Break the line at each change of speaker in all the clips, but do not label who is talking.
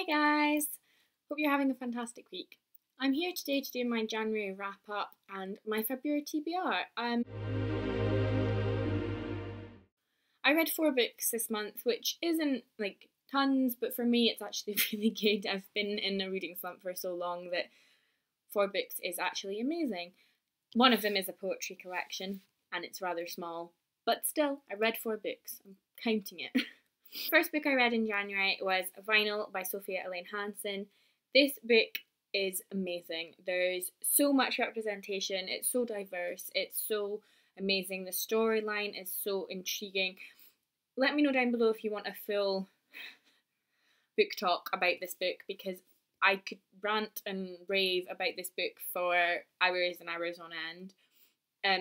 Hi guys! Hope you're having a fantastic week. I'm here today to do my January wrap up and my February TBR. I read 4 books this month, which isn't like tons, but for me it's actually really good. I've been in a reading slump for so long that 4 books is actually amazing. One of them is a poetry collection and it's rather small, but still, I read 4 books. I'm counting it. First book I read in January was Vinyl by Sophia Elaine Hansen. This book is amazing. There's so much representation, it's so diverse, it's so amazing. The storyline is so intriguing. Let me know down below if you want a full book talk about this book, because I could rant and rave about this book for hours and hours on end.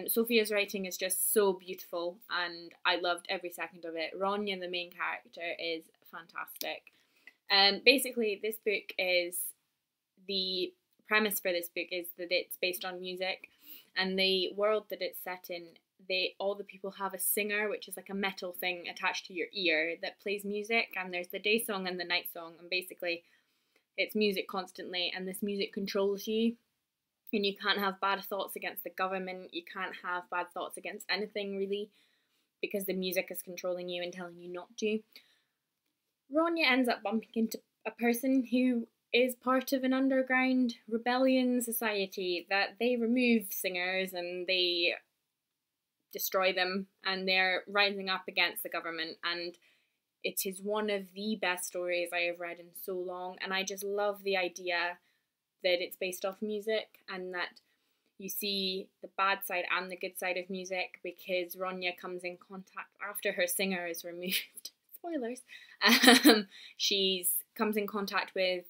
Sophia's writing is just so beautiful and I loved every second of it. Ronya, the main character, is fantastic. Basically, this book is, the premise for this book is that it's based on music, and the world that it's set in, all the people have a singer, which is like a metal thing attached to your ear that plays music, and there's the day song and the night song, and basically it's music constantly, and this music controls you. And you can't have bad thoughts against the government, you can't have bad thoughts against anything really, because the music is controlling you and telling you not to. Ronya ends up bumping into a person who is part of an underground rebellion society that they remove singers and they destroy them, and they're rising up against the government, and it is one of the best stories I have read in so long, and I just love the idea that it's based off music and that you see the bad side and the good side of music, because Ronya comes in contact after her singer is removed. Spoilers. She comes in contact with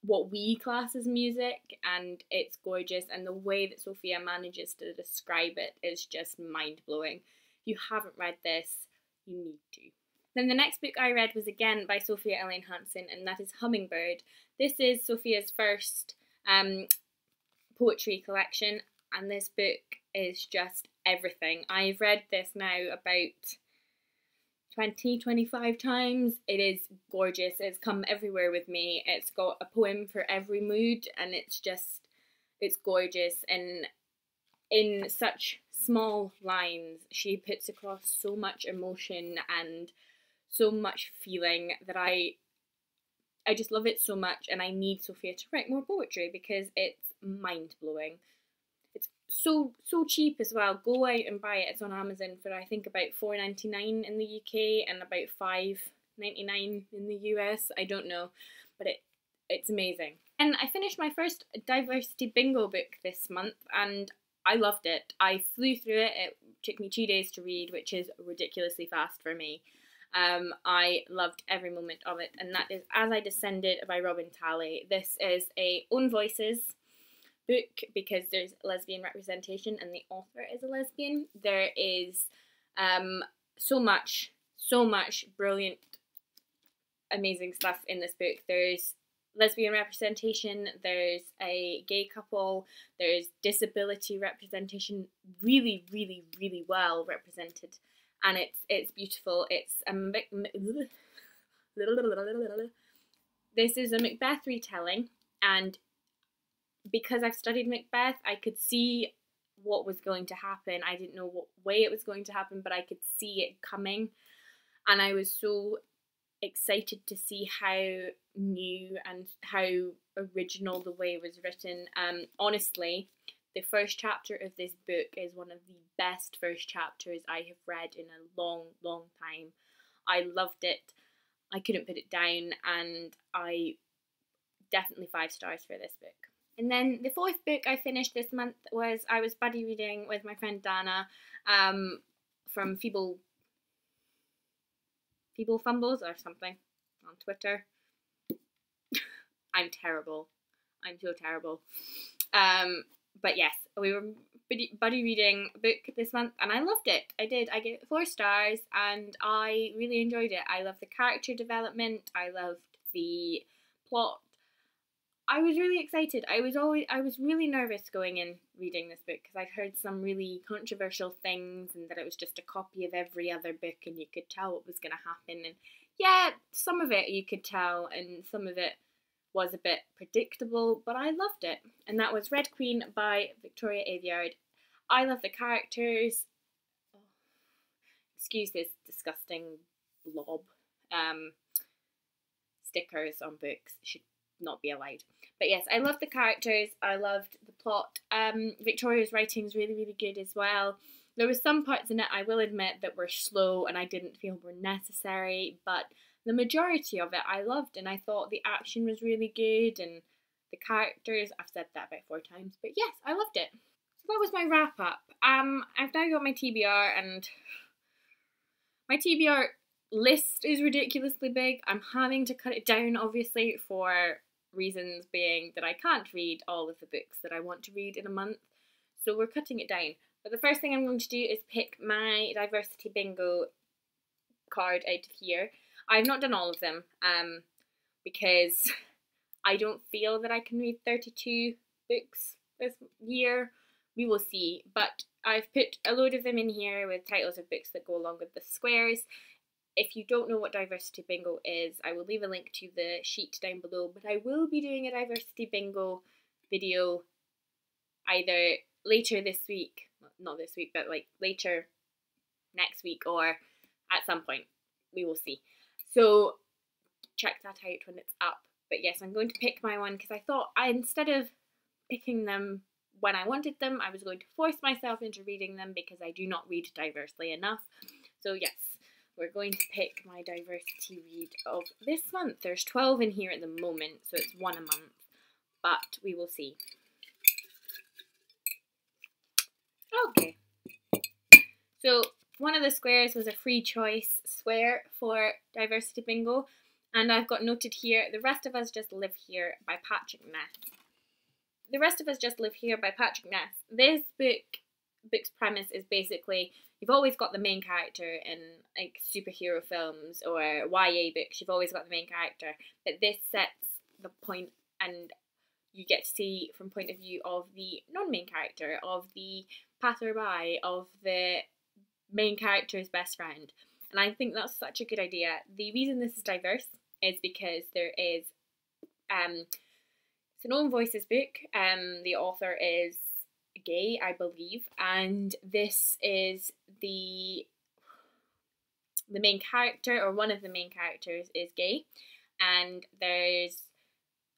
what we class as music, and it's gorgeous, and the way that Sophia manages to describe it is just mind-blowing. If you haven't read this, you need to. Then the next book I read was again by Sophia Elaine Hansen, and that is Hummingbird. This is Sophia's first poetry collection, and this book is just everything. I've read this now about 25 times. It is gorgeous. It's come everywhere with me. It's got a poem for every mood, and it's gorgeous, and in such small lines she puts across so much emotion and so much feeling that I just love it so much, and I need Sophia to write more poetry because it's mind-blowing. It's so cheap as well. Go out and buy it. It's on Amazon for I think about $4.99 in the UK and about $5.99 in the US. I don't know, but it's amazing. And I finished my first diversity bingo book this month and I loved it. I flew through it. It took me 2 days to read, which is ridiculously fast for me. I loved every moment of it, and that is As I Descended by Robin Talley. This is a Own Voices book because there's lesbian representation and the author is a lesbian. There is so much brilliant, amazing stuff in this book. There's lesbian representation, there's a gay couple, there's disability representation, really well represented. And it's beautiful. It's this is a Macbeth retelling, and because I've studied Macbeth, I could see what was going to happen. I didn't know what way it was going to happen, but I could see it coming, and I was so excited to see how new and how original the way it was written. Honestly, the first chapter of this book is one of the best first chapters I have read in a long time. I loved it. I couldn't put it down, and I definitely 5 stars for this book. And then the 4th book I finished this month was, I was buddy reading with my friend Dana from Feeble Fumbles or something on Twitter. I'm terrible. I'm so terrible. But yes, we were buddy reading a book this month and I loved it. I did. I gave it 4 stars and I really enjoyed it. I loved the character development. I loved the plot. I was really excited. I was really nervous going in reading this book because I'd heard some really controversial things and that it was just a copy of every other book and you could tell what was going to happen. And yeah, some of it you could tell and some of it was a bit predictable, but I loved it. And that was Red Queen by Victoria Aveyard. I love the characters. Oh, excuse this disgusting blob. Stickers on books should not be allowed. But yes, I loved the characters. I loved the plot. Victoria's writing is really, really good as well. There were some parts in it, I will admit, that were slow and I didn't feel were necessary, but the majority of it I loved, and I thought the action was really good and the characters, I've said that about 4 times, but yes, I loved it. So that was my wrap up. I've now got my TBR, and my TBR list is ridiculously big. I'm having to cut it down, obviously, for reasons being that I can't read all of the books that I want to read in a month, so we're cutting it down. But the first thing I'm going to do is pick my diversity bingo card out of here. I've not done all of them because I don't feel that I can read 32 books this year. We will see, but I've put a load of them in here with titles of books that go along with the squares. If you don't know what diversity bingo is, I will leave a link to the sheet down below, but I will be doing a diversity bingo video either later this week, not this week, but like later next week or at some point. We will see. So check that out when it's up. But yes, I'm going to pick my one because I thought instead of picking them when I wanted them, I was going to force myself into reading them because I do not read diversely enough. So yes, we're going to pick my diversity read of this month. There's 12 in here at the moment, so it's 1 a month, but we will see. Okay, so one of the squares was a free choice square for diversity bingo, and I've got noted here, The Rest of Us Just Live Here by Patrick Ness. The Rest of Us Just Live Here by Patrick Ness. This book's premise is basically, you've always got the main character in like superhero films or YA books, you've always got the main character, but this sets the point and you get to see from point of view of the non-main character, of the passerby, of the main character's best friend. And I think that's such a good idea. The reason this is diverse is because there is, it's an own voices book. The author is gay, I believe, and this is the main character, or one of the main characters is gay, and there's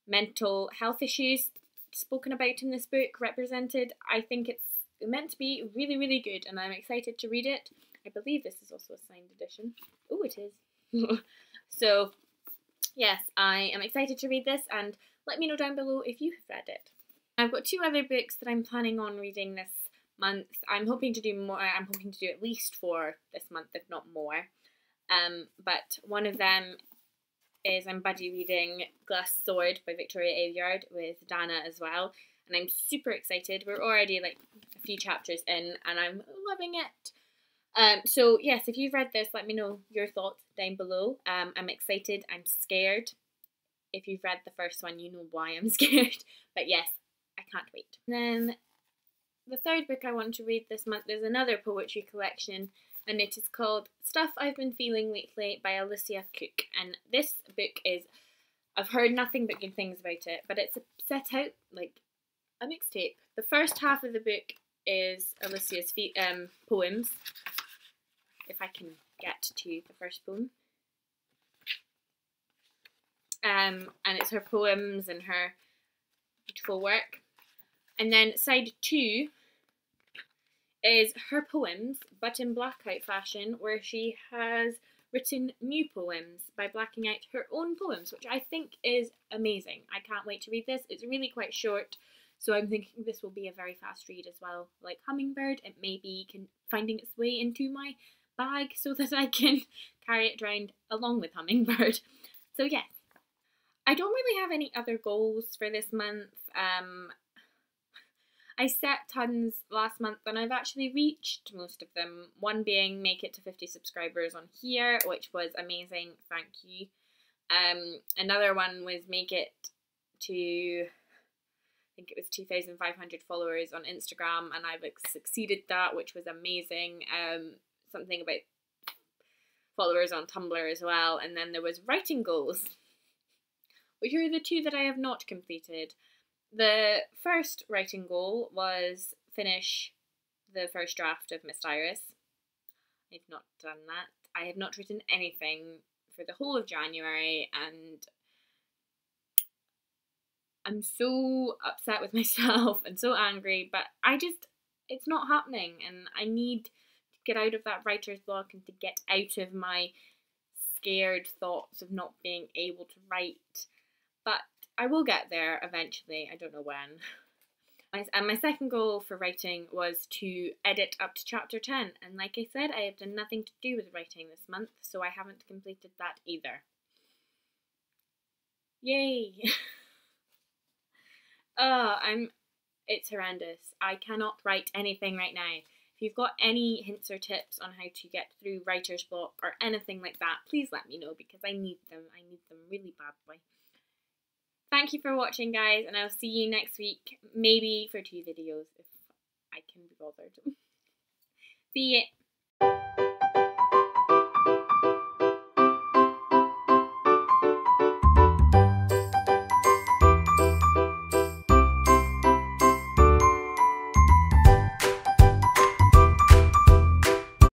mental health issues spoken about in this book, represented. I think it's meant to be really, really good, and I'm excited to read it. I believe this is also a signed edition. Oh, it is. So, yes, I am excited to read this, and let me know down below if you have read it. I've got 2 other books that I'm planning on reading this month. I'm hoping to do more. I'm hoping to do at least 4 this month, if not more. But one of them is I'm buddy reading Glass Sword by Victoria Aveyard with Dana as well, and I'm super excited. We're already like a few chapters in, and I'm loving it. So yes, if you've read this, let me know your thoughts down below. I'm excited. I'm scared. If you've read the first one, you know why I'm scared. But yes, I can't wait. And then the third book I want to read this month is another poetry collection, and it is called Stuff I've Been Feeling Lately by Alicia Cook. And this book is, I've heard nothing but good things about it, but it's set out like a mixtape. The first half of the book is Alicia's poems, if I can get to the first poem. And it's her poems and her beautiful work. And then side 2 is her poems, but in blackout fashion, where she has written new poems by blacking out her own poems, which I think is amazing. I can't wait to read this. It's really quite short, so I'm thinking this will be a very fast read as well. Like Hummingbird, it may be finding its way into my bag so that I can carry it around along with Hummingbird. So yes, I don't really have any other goals for this month. I set tons last month and I've actually reached most of them. One being make it to 50 subscribers on here, which was amazing, thank you. Another one was make it to, I think it was 2,500 followers on Instagram, and I've succeeded that, which was amazing. Something about followers on Tumblr as well. And then there was writing goals, which are the 2 that I have not completed. The first writing goal was finish the first draft of Miss Iris. I've not done that. I have not written anything for the whole of January, and I'm so upset with myself and so angry, but it's not happening, and I need to get out of that writer's block and to get out of my scared thoughts of not being able to write. But I will get there eventually, I don't know when. And my second goal for writing was to edit up to chapter 10, and like I said, I have done nothing to do with writing this month, so I haven't completed that either. Yay! It's horrendous. I cannot write anything right now. If you've got any hints or tips on how to get through writer's block or anything like that, please let me know, because I need them. I need them really badly. Thank you for watching, guys, and I'll see you next week, maybe for 2 videos if I can be bothered. See ya!